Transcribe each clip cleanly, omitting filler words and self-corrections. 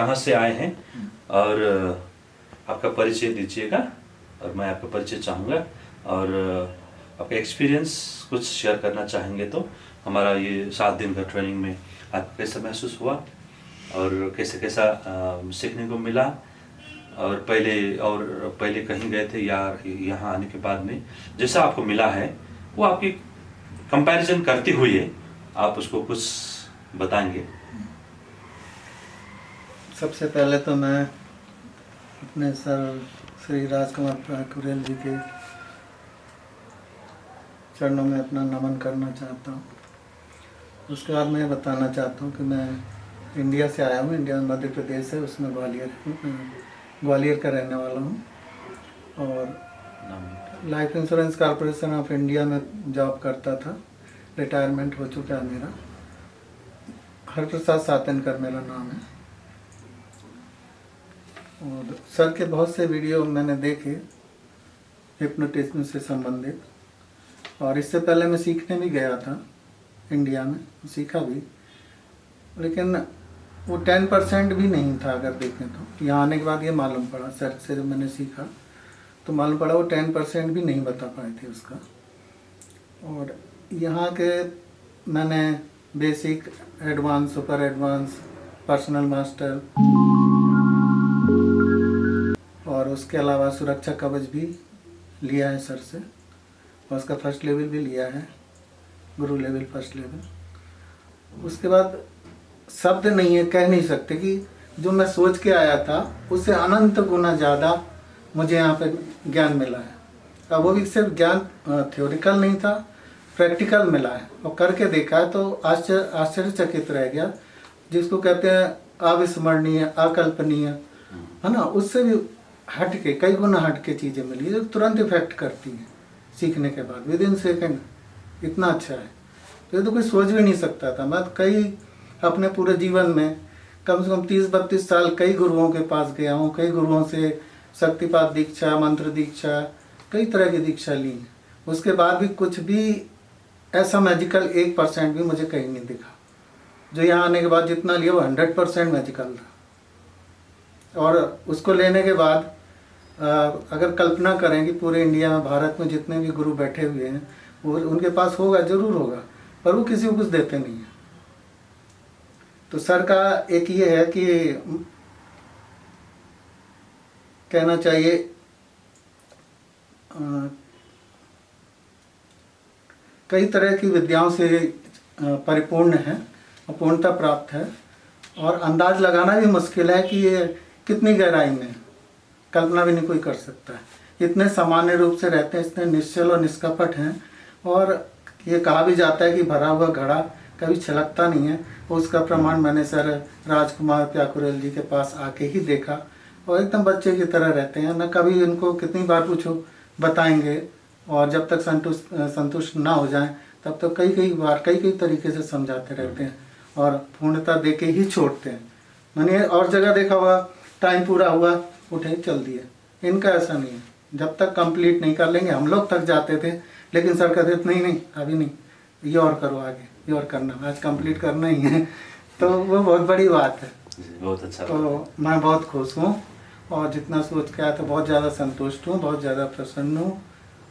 कहाँ से आए हैं और आपका परिचय दीजिएगा और मैं आपका परिचय चाहूँगा और आपका एक्सपीरियंस कुछ शेयर करना चाहेंगे तो हमारा ये 7 दिन का ट्रेनिंग में आपको कैसा महसूस हुआ और कैसा सीखने को मिला और पहले कहीं गए थे या यहाँ आने के बाद में जैसा आपको मिला है वो आपकी कंपैरिजन करते हुए आप उसको कुछ बताएंगे। सबसे पहले तो मैं अपने सर श्री राजकुमार प्याकुरेल जी के चरणों में अपना नमन करना चाहता हूँ। उसके बाद मैं बताना चाहता हूँ कि मैं इंडिया से आया हूँ। इंडिया में मध्य प्रदेश है, उसमें ग्वालियर का रहने वाला हूँ और life insurance corporation of India में जॉब करता था। रिटायरमेंट हो चुका है मेरा। हरप्रसाद सातनकर मेरा नाम है और सर के बहुत से वीडियो मैंने देखे हिप्नोटिज्म से संबंधित और इससे पहले मैं सीखने भी गया था इंडिया में, सीखा भी, लेकिन वो 10% भी नहीं था। अगर देखें तो यहाँ आने के बाद ये मालूम पड़ा, सर से जब मैंने सीखा तो मालूम पड़ा वो 10% भी नहीं बता पाए थे उसका। और यहाँ के मैंने basic, advance, super advance, personal master और उसके अलावा सुरक्षा कवच भी लिया है सर से और उसका फर्स्ट लेवल भी लिया है, गुरु लेवल फर्स्ट लेवल। उसके बाद शब्द नहीं है, कह नहीं सकते कि जो मैं सोच के आया था उससे अनंत गुना ज़्यादा मुझे यहाँ पे ज्ञान मिला है। अब वो भी सिर्फ ज्ञान थ्योरिकल नहीं था, प्रैक्टिकल मिला है और करके देखा है तो आश्चर्यचकित रह गया। जिसको कहते हैं अविस्मरणीय, अकल्पनीय, है ना, उससे भी हट के, कई गुना हट के चीज़ें मिली जो तुरंत इफेक्ट करती हैं सीखने के बाद, विद इन सेकेंड। इतना अच्छा है तो ये तो कोई सोच भी नहीं सकता था। मैं कई अपने पूरे जीवन में कम से कम 30-32 साल कई गुरुओं के पास गया हूँ, कई गुरुओं से शक्तिपात दीक्षा, मंत्र दीक्षा, कई तरह की दीक्षा ली। उसके बाद भी कुछ भी ऐसा मैजिकल 1% भी मुझे कहीं नहीं दिखा। जो यहाँ आने के बाद जितना लिया वो 100% मैजिकल था। और उसको लेने के बाद अगर कल्पना करें कि पूरे इंडिया में, भारत में जितने भी गुरु बैठे हुए हैं वो उनके पास होगा, जरूर होगा, पर वो किसी को कुछ देते नहीं है। तो सर का एक ये है कि कहना चाहिए कई तरह की विद्याओं से परिपूर्ण है, पूर्णता प्राप्त है और अंदाज लगाना भी मुश्किल है कि ये कितनी गहराई में, कल्पना भी नहीं कोई कर सकता है। इतने सामान्य रूप से रहते हैं, इतने निश्चल और निष्कपट हैं और ये कहा भी जाता है कि भरा हुआ घड़ा कभी छलकता नहीं है। उसका प्रमाण मैंने सर राजकुमार प्याकुरेल जी के पास आके ही देखा और एकदम बच्चे की तरह रहते हैं। न कभी इनको कितनी बार पूछो बताएंगे और जब तक संतुष्ट ना हो जाएं तब तो कई बार कई तरीके से समझाते रहते हैं और पूर्णता दे के ही छोड़ते हैं। मैंने और जगह देखा हुआ, टाइम पूरा हुआ, उठे चल दिए। इनका ऐसा नहीं है, जब तक कंप्लीट नहीं कर लेंगे। हम लोग थक जाते थे लेकिन सर कहते थे नहीं अभी नहीं, ये और करो, आगे ये और करना, आज कंप्लीट करना ही है। तो वो बहुत बड़ी बात है। बहुत अच्छा। तो मैं बहुत खुश हूँ और जितना सोच के आया था बहुत ज़्यादा संतुष्ट हूँ, बहुत ज़्यादा प्रसन्न हूँ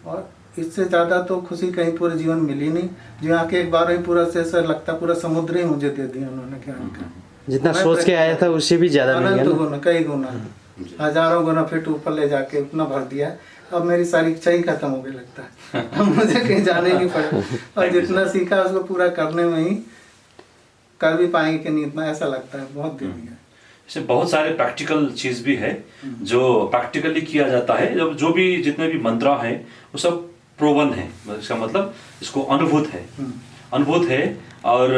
और इससे ज़्यादा तो खुशी कहीं पूरे जीवन मिली नहीं। जो आके एक बार ही पूरा से सर लगता पूरा समुद्र ही मुझे दे दिया उन्होंने ज्ञान का। जितना सोच के आया था उससे भी ज़्यादा मिल गया, गुना, कई गुना, हजारों गुना फिर ऊपर ले जाके उतना भर दिया। अब मेरी सारी इच्छा ही खत्म हो गई लगता है। अब मुझे कहीं जाने नहीं पड़ा और जितना सीखा उसको पूरा करने में ही कर भी पाएंगे कि नहीं, इतना ऐसा लगता है। बहुत दे दिया। इससे बहुत सारे प्रैक्टिकल चीज भी है जो प्रैक्टिकली किया जाता है। जब जो भी जितने भी मंत्र हैं वो सब प्रोवन है, इसका मतलब इसको अनुभूत है और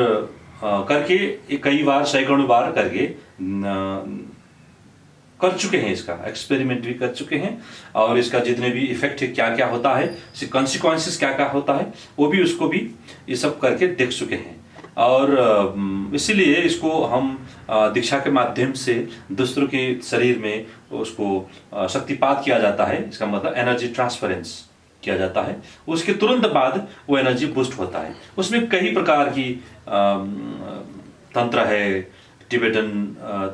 करके कई बार, सैकड़ों बार करके कर चुके हैं, इसका एक्सपेरिमेंट भी कर चुके हैं और इसका जितने भी इफेक्ट क्या क्या होता है, इसके कॉन्सिक्वेंसेस क्या क्या होता है, वो भी उसको भी ये सब करके देख चुके हैं। और इसीलिए इसको हम दीक्षा के माध्यम से दूसरों के शरीर में उसको शक्तिपात किया जाता है। इसका मतलब एनर्जी ट्रांसफरेंस किया जाता है। उसके तुरंत बाद वो एनर्जी बूस्ट होता है। उसमें कई प्रकार की तंत्र है, टिबेटन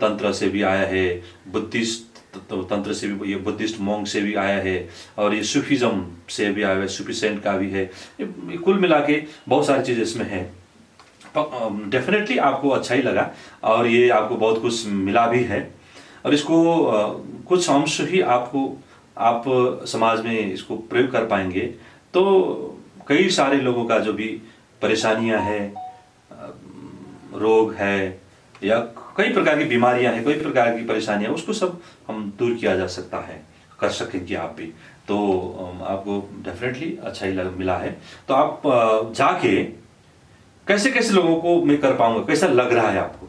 तंत्र से भी आया है, बुद्धिस्ट तंत्र से भी, ये बुद्धिस्ट मोंग से भी आया है, और ये सूफीज़म से भी आया है, सूफी सेंट का भी है। ये कुल मिला के बहुत सारी चीज़ इसमें है। डेफिनेटली आपको अच्छा ही लगा और ये आपको बहुत कुछ मिला भी है, और इसको कुछ अंश ही आप समाज में इसको प्रयोग कर पाएंगे तो कई सारे लोगों का जो भी परेशानियां हैं, रोग है या कई प्रकार की बीमारियां हैं, कई प्रकार की परेशानियां, उसको सब हम दूर किया जा सकता है, कर सकेंगे आप भी। तो आपको डेफिनेटली अच्छा ही मिला है। तो आप जाके कैसे कैसे लोगों को मैं कर पाऊंगा, कैसा लग रहा है आपको?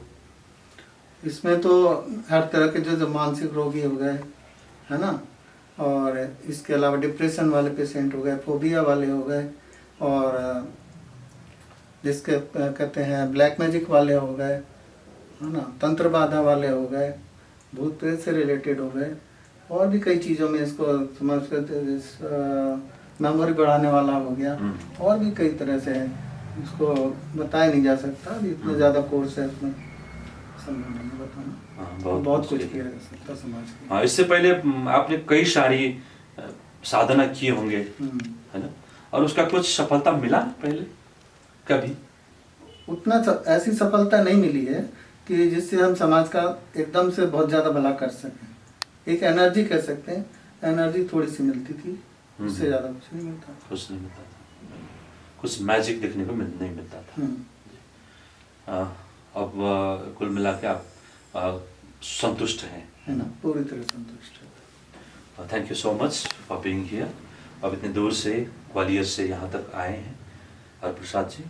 इसमें तो हर तरह के जो मानसिक रोगी हो गए, है ना, और इसके अलावा डिप्रेशन वाले पेशेंट हो गए, फोबिया वाले हो गए, और जिसके कहते हैं ब्लैक मैजिक वाले हो गए, है ना, तंत्र बाधा वाले हो गए, भूत प्रेत से रिलेटेड हो गए, और भी कई चीज़ों में इसको समझ कर मेमोरी बढ़ाने वाला हो गया, और भी कई तरह से है, इसको बताया नहीं जा सकता, अभी इतना ज़्यादा कोर्स है उसमें, संभव नहीं बताना। बहुत कुछ किया जा सकता समाज के। हाँ, इससे पहले आपने कई सारी साधना किए होंगे, है ना, और उसका कुछ सफलता मिला पहले कभी? उतना ऐसी सफलता नहीं मिली है कि जिससे हम समाज का एकदम से बहुत ज़्यादा भला कर सकें। एक एनर्जी कह सकते हैं, एनर्जी थोड़ी सी मिलती थी, उससे ज़्यादा कुछ नहीं मिलता। कुछ नहीं मिलता था, कुछ मैजिक देखने को नहीं मिलता था। अब कुल मिला के आप संतुष्ट हैं, है ना, पूरी तरह संतुष्ट है। Thank you so much for being here. अब इतने दूर से, ग्वालियर से यहाँ तक आए हैं हरप्रसाद जी,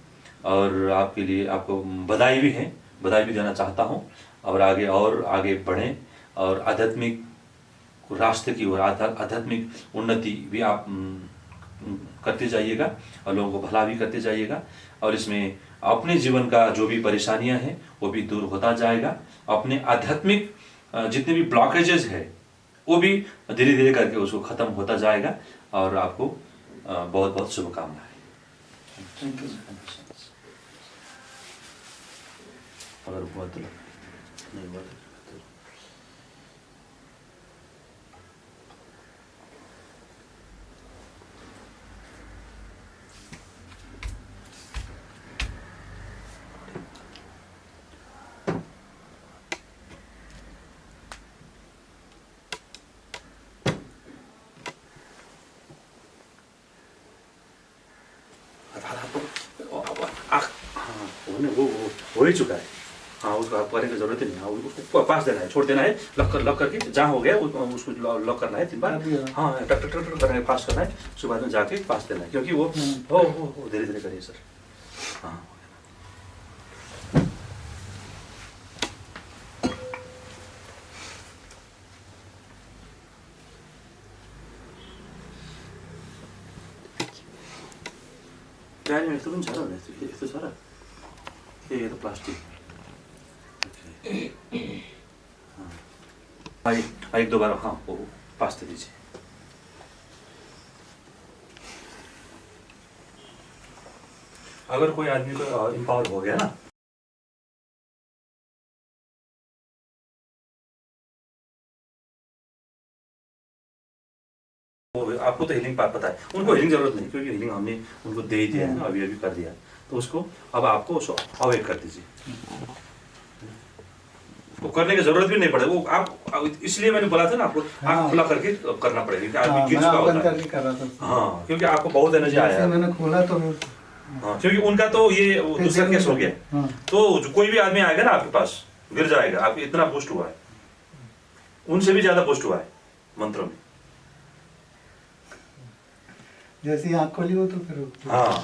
और आपके लिए आपको बधाई भी है, बधाई भी देना चाहता हूँ। और आगे बढ़ें और आध्यात्मिक रास्ते की ओर, आध्यात्मिक उन्नति भी आप करते जाइएगा और लोगों को भला भी करते जाइएगा, और इसमें अपने जीवन का जो भी परेशानियां हैं वो भी दूर होता जाएगा। अपने आध्यात्मिक जितने भी ब्लॉकेजेस है वो भी धीरे धीरे करके उसको ख़त्म होता जाएगा, और आपको बहुत बहुत शुभकामनाएं। Thank you. अगर हुआ तो नहीं हुआ तो वो हो ही चुका है। हाँ, उसको आप करने की जरूरत ही नहीं है, उसको पास देना है, छोड़ देना है, लॉक करके जहाँ हो गया उसको लॉक करना है 3 बार। हाँ, टक करने पास करना है, उसके बाद में जाके पास देना है, क्योंकि वो हो धीरे धीरे करिए सर। हाँ, क्या नहीं, तो सारा है, तो सारा ये तो प्लास्टिक। हाँ, एक दो बार, हाँ, वो पास दे दीजिए। अगर कोई आदमी को एम्पावर हो गया ना, आपको तो हीलिंग पता है, उनको हीलिंग जरूरत नहीं, क्योंकि हीलिंग हमने उनको दे ही दिया है ना, अभी कर दिया। तो उसको अब आपको उसको अवॉइड कर दीजिए, वो करने की जरूरत भी नहीं पड़े। वो आप, इसलिए मैंने बोला था ना आपको, आँख खुला करके करना पड़ेगा, क्योंकि आदमी गिर चुका होता है। हाँ, क्योंकि आपको बहुत एनर्जी आया, मैंने खोला तो हाँ, क्योंकि उनका तो ये दूसरा केस हो गया। तो कोई भी आदमी आएगा ना आपके पास, गिर जाएगा। आप इतना बूस्ट हुआ है, उनसे भी ज्यादा बूस्ट हुआ है मंत्रों में। जैसे आँख खोली हो तो फिर हाँ,